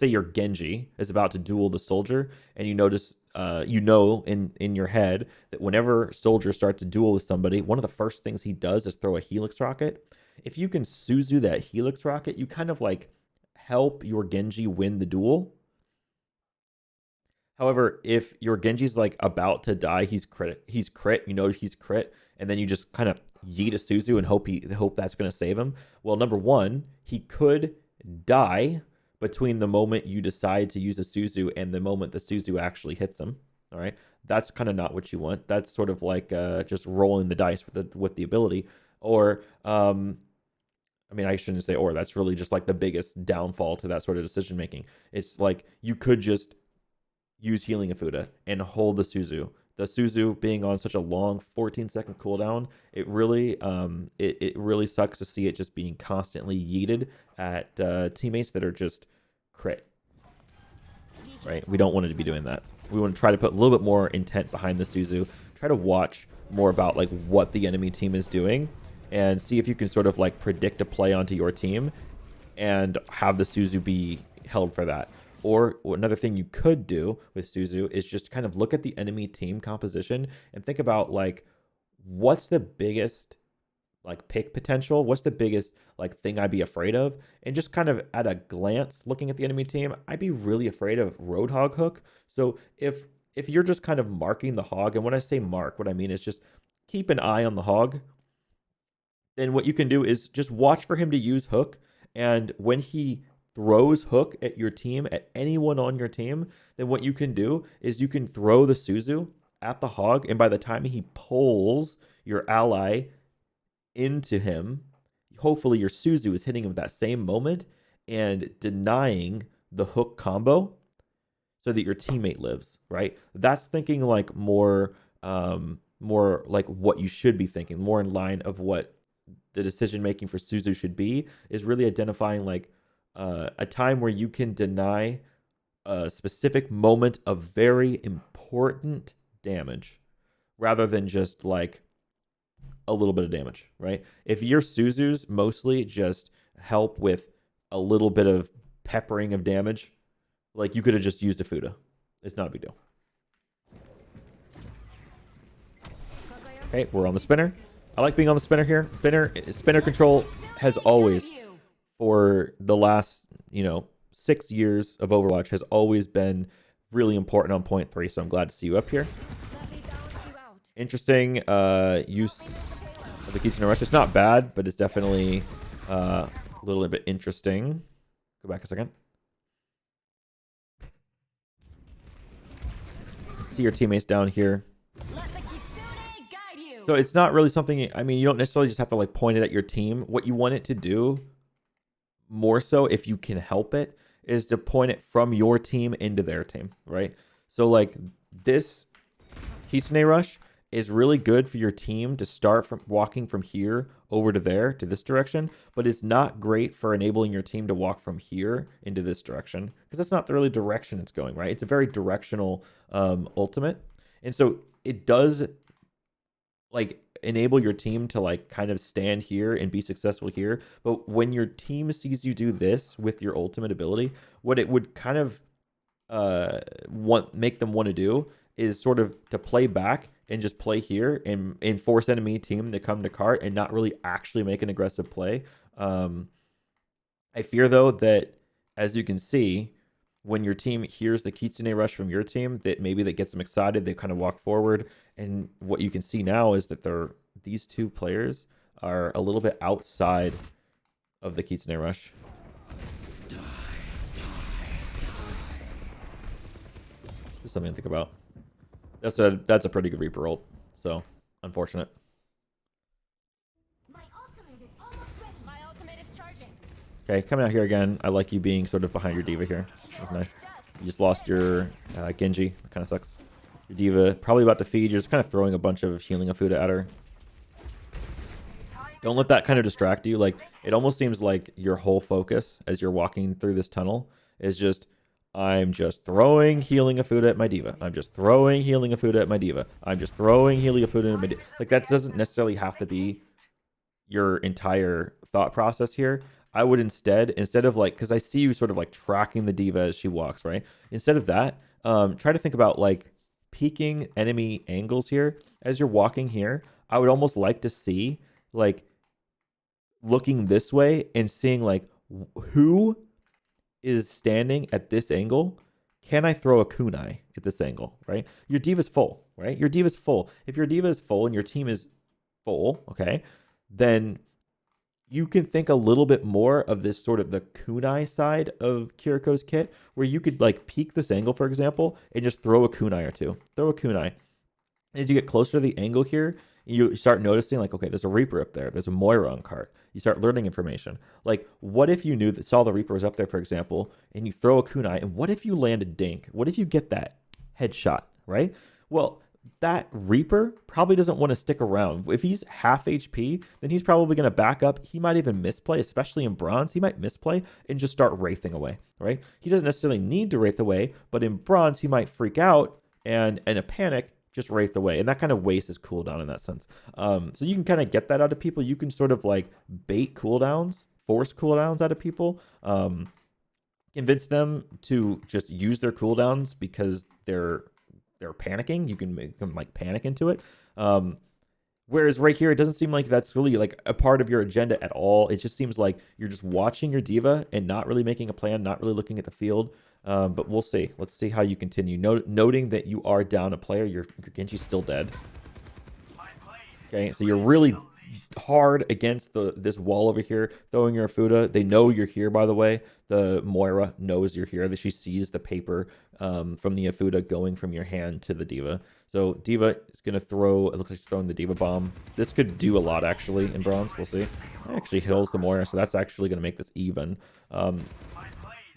[SPEAKER 1] your Genji is about to duel the soldier, and you notice, in your head that whenever soldier starts to duel with somebody, one of the first things he does is throw a Helix rocket. If you can Suzu that Helix rocket, you kind of like help your Genji win the duel. However, if your Genji's like about to die, he's crit, you know he's crit, and then you just kind of yeet a Suzu and hope that's going to save him. Well, number one, he could die between the moment you decide to use a Suzu and the moment the Suzu actually hits him. All right, that's kind of not what you want. That's sort of like just rolling the dice with the ability. Or I mean, I shouldn't say or. That's really just like the biggest downfall to that sort of decision making. It's like you could just use Healing Afuda and hold the Suzu. The Suzu being on such a long 14-second cooldown, it really it really sucks to see it just being constantly yeeted at teammates that are just crit. Right? We don't want it to be doing that. We want to try to put a little bit more intent behind the Suzu. Try to watch more about like what the enemy team is doing, and see if you can sort of like predict a play onto your team and have the Suzu be held for that. Or another thing you could do with Suzu is just kind of look at the enemy team composition and think about like, what's the biggest like pick potential? What's the biggest like thing I'd be afraid of? And just kind of at a glance, looking at the enemy team, I'd be really afraid of Roadhog Hook. So if you're just kind of marking the hog, and when I say mark, what I mean is just keep an eye on the hog, then what you can do is just watch for him to use hook. And when he throws hook at your team, at anyone on your team, then what you can do is you can throw the Suzu at the hog, and by the time he pulls your ally into him, hopefully your Suzu is hitting him at that same moment and denying the hook combo so that your teammate lives, right? That's thinking like more more like what you should be thinking, more in line of what the decision making for Suzu should be, is really identifying like a time where you can deny a specific moment of very important damage rather than just like a little bit of damage, right? If your Suzus mostly just help with a little bit of peppering of damage, like you could have just used a Fuda. It's not a big deal. Okay, we're on the spinner. I like being on the spinner here. Spinner control has always, for the last, 6 years of Overwatch, has always been really important on point 3. So I'm glad to see you up here. Interesting use of the Kitsune Rush. It's not bad, but it's definitely a little bit interesting. Go back a second. See your teammates down here. So it's not really something, I mean, you don't necessarily just have to like point it at your team. What you want it to do, more so if you can help it, is to point it from your team into their team, right? So like this Kitsune Rush is really good for your team to start from walking from here over to there, to this direction, but it's not great for enabling your team to walk from here into this direction, because that's not the really direction it's going, right? It's a very directional ultimate. And so it does like enable your team to like kind of stand here and be successful here. But when your team sees you do this with your ultimate ability, what it would kind of make them want to do is sort of to play back and just play here and force enemy team to come to cart and not really actually make an aggressive play. I fear though that, as you can see, when your team hears the Kitsune Rush from your team, that maybe that gets them excited. They kind of walk forward, and what you can see now is that these two players are a little bit outside of the Kitsune Rush. Just something to think about. That's a pretty good Reaper ult, so unfortunate.
[SPEAKER 2] My ultimate is charging.
[SPEAKER 1] Okay, coming out here again. I like you being sort of behind your D.Va here. That's nice. You just lost your Genji. That kind of sucks. Your D.Va probably about to feed. You're just kind of throwing a bunch of healing of Fuda at her. Don't let that kind of distract you. Like, it almost seems like your whole focus as you're walking through this tunnel is just, I'm just throwing healing of Fuda at my D.Va. I'm just throwing healing of Fuda at my D.Va. I'm just throwing healing of Fuda at my D.Va. Like, that doesn't necessarily have to be your entire thought process here. I would instead of like, because I see you sort of like tracking the D.Va as she walks, right? Instead of that, try to think about like peeking enemy angles here as you're walking here. I would almost like to see like looking this way and seeing like who is standing at this angle. Can I throw a kunai at this angle, right? Your D.Va's full, right? Your D.Va's full. If your D.Va is full and your team is full, okay, then you can think a little bit more of this sort of the kunai side of Kiriko's kit, where you could like peek this angle, for example, and just throw a kunai or two. Throw a kunai. And as you get closer to the angle here, you start noticing like, okay, there's a Reaper up there. There's a Moira on cart. You start learning information. Like, what if you saw the Reaper was up there, for example, and you throw a kunai, and what if you land a dink? What if you get that headshot, right? Well, that Reaper probably doesn't want to stick around. If he's half HP, then he's probably going to back up. He might even misplay, especially in bronze. He might misplay and just start wraithing away, right? He doesn't necessarily need to wraith away, but in bronze, he might freak out and in a panic, just wraith away. And that kind of wastes his cooldown in that sense. So you can kind of get that out of people. You can sort of like bait cooldowns, force cooldowns out of people, convince them to just use their cooldowns because they're panicking. You can make them like panic into it. Whereas right here, it doesn't seem like that's really like a part of your agenda at all. It just seems like you're just watching your D.Va and not really making a plan, not really looking at the field. But we'll see. Let's see how you continue. Noting that you are down a player, your Genji's still dead. Okay, so you're really hard against this wall over here, throwing your Fuda. They know you're here, by the way. The Moira knows you're here, that she sees the paper from the Fuda going from your hand to the D.Va. So D.Va is going to throw, it looks like she's throwing the D.Va bomb. This could do a lot, actually, in bronze. We'll see. It actually heals the Moira, so that's actually going to make this even.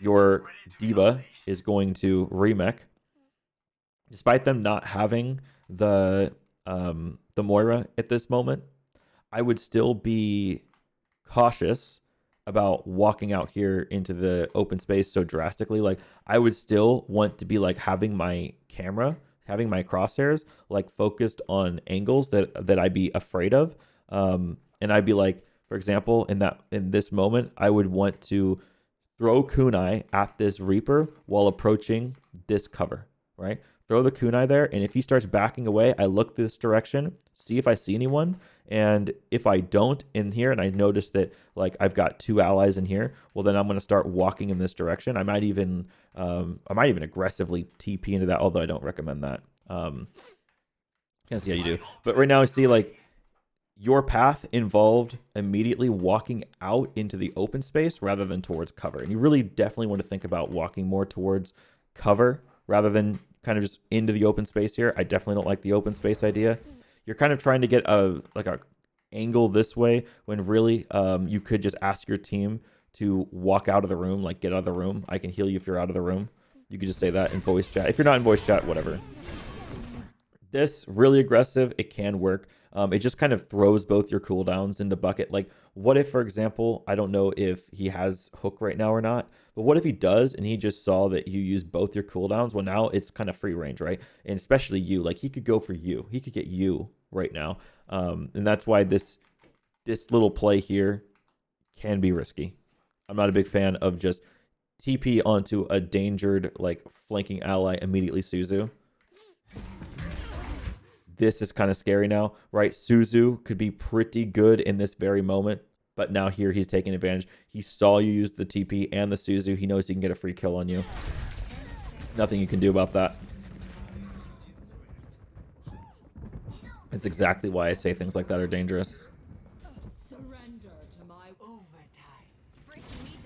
[SPEAKER 1] Your D.Va is going to remech. Despite them not having the the Moira at this moment, I would still be cautious about walking out here into the open space so drastically. Like, I would still want to be like having my camera, having my crosshairs like focused on angles that I'd be afraid of. And I'd be like, for example, in this moment, I would want to throw kunai at this Reaper while approaching this cover, right? Throw the kunai there, and if he starts backing away, I look this direction, see if I see anyone, and if I don't in here, and I notice that like I've got 2 allies in here, well then I'm going to start walking in this direction. I might even aggressively TP into that, although I don't recommend that. Can't see how you do, but right now I see like your path involved immediately walking out into the open space rather than towards cover, and you really definitely want to think about walking more towards cover rather than kind of just into the open space here. I definitely don't like the open space idea. You're kind of trying to get a angle this way when really you could just ask your team to walk out of the room, like get out of the room. I can heal you if you're out of the room. You could just say that in voice chat. If you're not in voice chat, whatever. This really aggressive, it can work. It just kind of throws both your cooldowns into bucket. Like, what if, for example, I don't know if he has hook right now or not, but what if he does and he just saw that you use both your cooldowns? Well, now it's kind of free range, right? And especially you, like he could go for you. He could get you right now. And that's why this little play here can be risky. I'm not a big fan of just TP onto a dangered, like, flanking ally immediately Suzu. This is kind of scary now, right? Suzu could be pretty good in this very moment, but now here he's taking advantage. He saw you use the TP and the Suzu. He knows he can get a free kill on you. Nothing you can do about that. That's exactly why I say things like that are dangerous.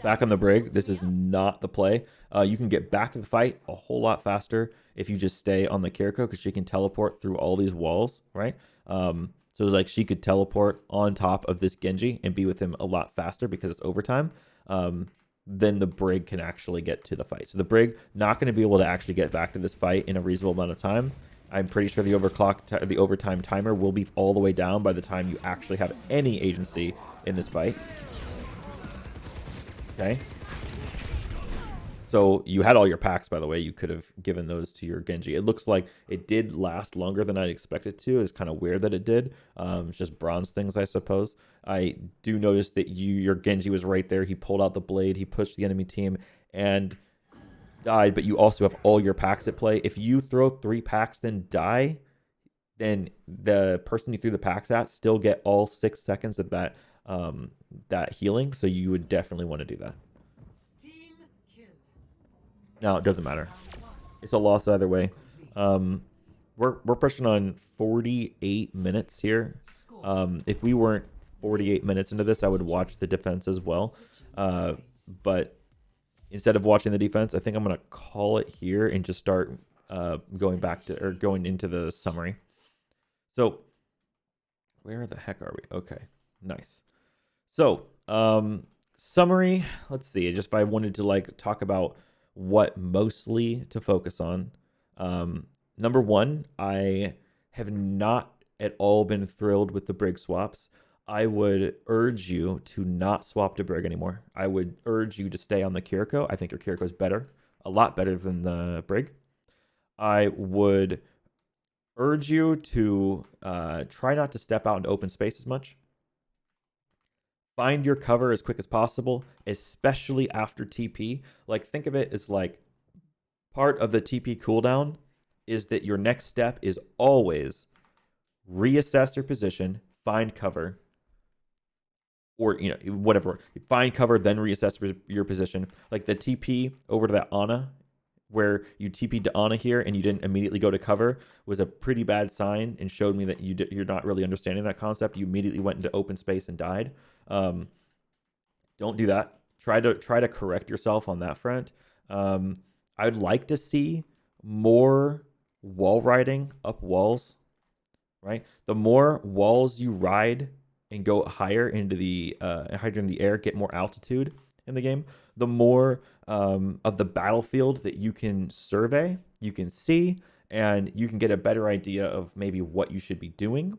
[SPEAKER 1] Back on the Brig, this is not the play. You can get back to the fight a whole lot faster if you just stay on the Kiriko, because she can teleport through all these walls, right? So it's like she could teleport on top of this Genji and be with him a lot faster because it's overtime. Then the Brig can actually get to the fight. So the Brig not going to be able to actually get back to this fight in a reasonable amount of time. I'm pretty sure the overtime timer will be all the way down by the time you actually have any agency in this fight. Okay. So you had all your packs, by the way. You could have given those to your Genji. It looks like it did last longer than I'd expected to. It's kind of weird that it did. It's just bronze things, I suppose. I do notice that your Genji was right there. He pulled out the blade. He pushed the enemy team and died, but you also have all your packs at play. If you throw 3 packs then die, then the person you threw the packs at still get all 6 seconds of that healing, so you would definitely want to do that. Now it doesn't matter, it's a loss either way. We're pushing on 48 minutes here. If we weren't 48 minutes into this, I would watch the defense as well, but instead of watching the defense, I think I'm gonna call it here and just start going into the summary. So where the heck are we? Okay, nice. So, summary, let's see, just if I wanted to like talk about what mostly to focus on. Number one, I have not at all been thrilled with the Brig swaps. I would urge you to not swap to Brig anymore. I would urge you to stay on the Kiriko. I think your Kiriko is better, a lot better than the Brig. I would urge you to try not to step out into open space as much. Find your cover as quick as possible, especially after TP. Like, think of it as like part of the TP cooldown is that your next step is always reassess your position, find cover, or, you know, whatever. Find cover, then reassess your position. Like the TP over to that Ana, where you TP'd to Ana here and you didn't immediately go to cover, was a pretty bad sign and showed me that you're not really understanding that concept. You immediately went into open space and died. Don't do that. Try to correct yourself on that front. I'd like to see more wall riding up walls, right? The more walls you ride and go higher into the air, get more altitude in the game, the more of the battlefield that you can survey, you can see, and you can get a better idea of maybe what you should be doing.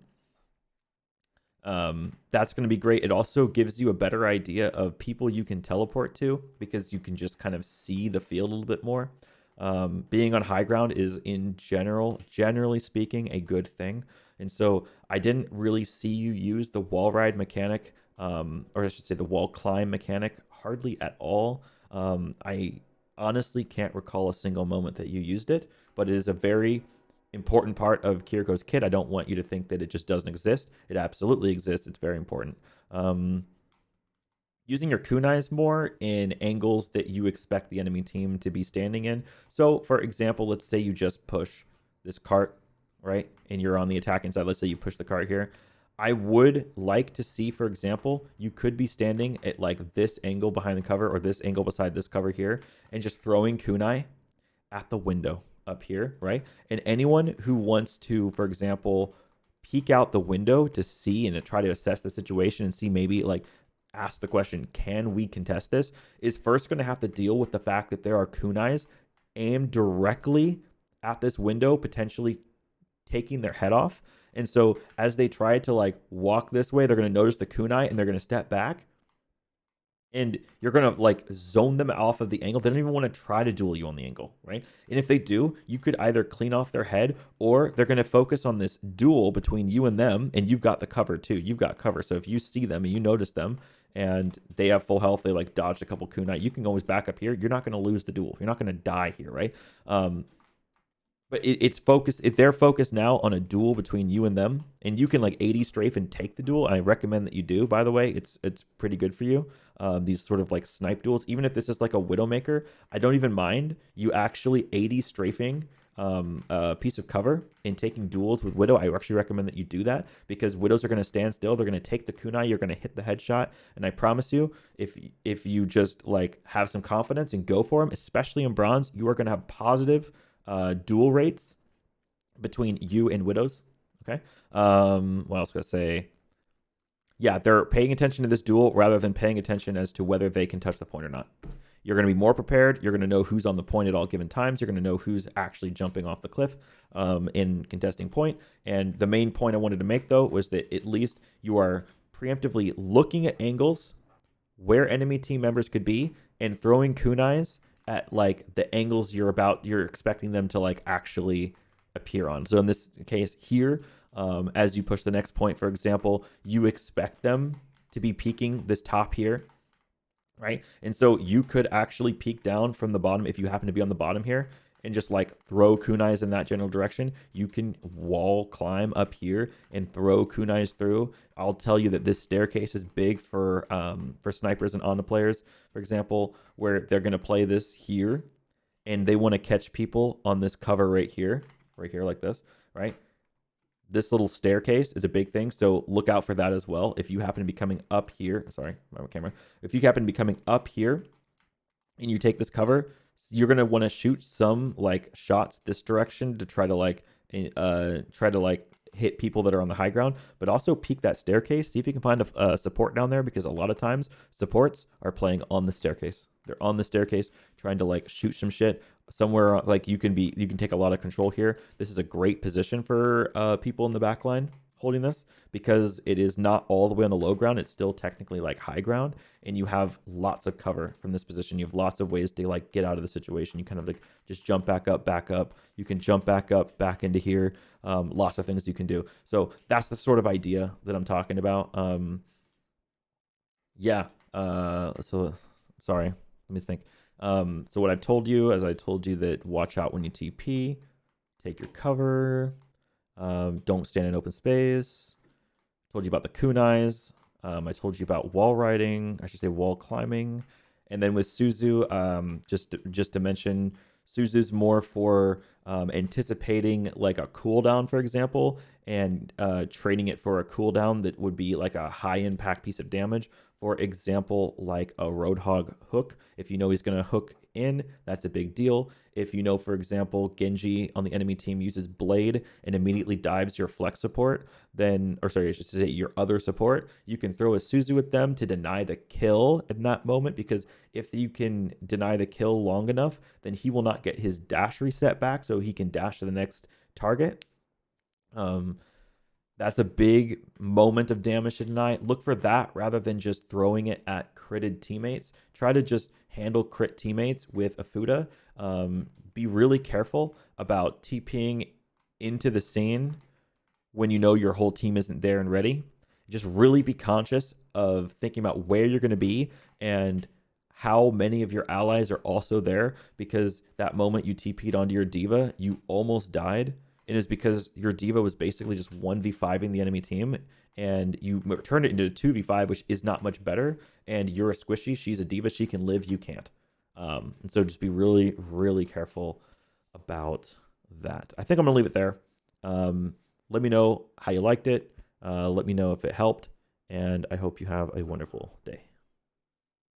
[SPEAKER 1] That's going to be great. It also gives you a better idea of people you can teleport to, because you can just kind of see the field a little bit more. Being on high ground is generally speaking, a good thing. And so I didn't really see you use the wall ride mechanic, or I should say the wall climb mechanic, hardly at all. I honestly can't recall a single moment that you used it, but it is a very important part of Kiriko's kit. I don't want you to think that it just doesn't exist. It absolutely exists. It's very important. Using your kunais more in angles that you expect the enemy team to be standing in. So, for example, let's say you just push this cart, right? And you're on the attacking side. Let's say you push the cart here. I would like to see, for example, you could be standing at like this angle behind the cover, or this angle beside this cover here, and just throwing kunai at the window up here, right? And anyone who wants to, for example, peek out the window to see and to try to assess the situation and see, maybe like ask the question, can we contest this, is first going to have to deal with the fact that there are kunais aimed directly at this window, potentially taking their head off. And so as they try to like walk this way, they're going to notice the kunai and they're going to step back, and you're going to like zone them off of the angle. They don't even want to try to duel you on the angle, right? And if they do, you could either clean off their head, or they're going to focus on this duel between you and them, and you've got the cover too. You've got cover. So if you see them and you notice them and they have full health, they like dodged a couple kunai, you can always back up here. You're not going to lose the duel. You're not going to die here, right? But it's focused. They're focused now on a duel between you and them, and you can like 80 strafe and take the duel. And I recommend that you do. By the way, it's pretty good for you. These sort of like snipe duels, even if this is like a Widowmaker, I don't even mind you actually 80 strafing a piece of cover and taking duels with Widow. I actually recommend that you do that, because Widows are going to stand still. They're going to take the kunai. You're going to hit the headshot, and I promise you, if you just like have some confidence and go for them, especially in bronze, you are going to have positive duel rates between you and Widows. Okay. What else could I say? Yeah, they're paying attention to this duel rather than paying attention as to whether they can touch the point or not. You're going to be more prepared. You're going to know who's on the point at all given times. You're going to know who's actually jumping off the cliff in contesting point. And the main point I wanted to make, though, was that at least you are preemptively looking at angles where enemy team members could be and throwing kunais at like the angles you're expecting them to like actually appear on. So in this case here, as you push the next point, for example, you expect them to be peeking this top here, right? And so you could actually peek down from the bottom if you happen to be on the bottom here, and just like throw kunais in that general direction. You can wall climb up here and throw kunais through. I'll tell you that this staircase is big for snipers and Ana players, for example, where they're going to play this here and they want to catch people on this cover right here like this, right? This little staircase is a big thing, so look out for that as well. If you happen to be coming up here, sorry, my camera. If you happen to be coming up here and you take this cover, you're going to want to shoot some like shots this direction to try to like hit people that are on the high ground, but also peek that staircase. See if you can find a support down there, because a lot of times supports are playing on the staircase. They're on the staircase trying to like shoot some shit somewhere. Like you can take a lot of control here. This is a great position for people in the back line holding this, because it is not all the way on the low ground. It's still technically like high ground, and you have lots of cover from this position. You have lots of ways to like get out of the situation. You kind of like just jump back up. You can jump back up, back into here. Lots of things you can do. So that's the sort of idea that I'm talking about. So sorry, let me think. So what I've told you is I told you that watch out when you TP, take your cover. Don't stand in open space. Told you about the kunais. I told you about wall riding. I should say wall climbing. And then with Suzu, just to mention, Suzu's more for anticipating like a cooldown, for example, and trading it for a cooldown that would be like a high impact piece of damage. For example, like a Roadhog hook. If you know he's going to hook in, that's a big deal. If you know, for example, Genji on the enemy team uses Blade and immediately dives your flex support, then, or sorry, I should say your other support, you can throw a Suzu with them to deny the kill in that moment, because if you can deny the kill long enough, then he will not get his dash reset back, so he can dash to the next target. That's a big moment of damage to deny. Look for that rather than just throwing it at critted teammates. Try to just handle crit teammates with a Fuda. Be really careful about TPing into the scene when you know your whole team isn't there and ready. Just really be conscious of thinking about where you're going to be and how many of your allies are also there, because that moment you TP'd onto your diva, you almost died. It is because your diva was basically just 1v5ing the enemy team, and you turned it into a 2v5, which is not much better. And you're a squishy. She's a diva. She can live. You can't. And so just be really, really careful about that. I think I'm going to leave it there. Let me know how you liked it. Let me know if it helped. And I hope you have a wonderful day.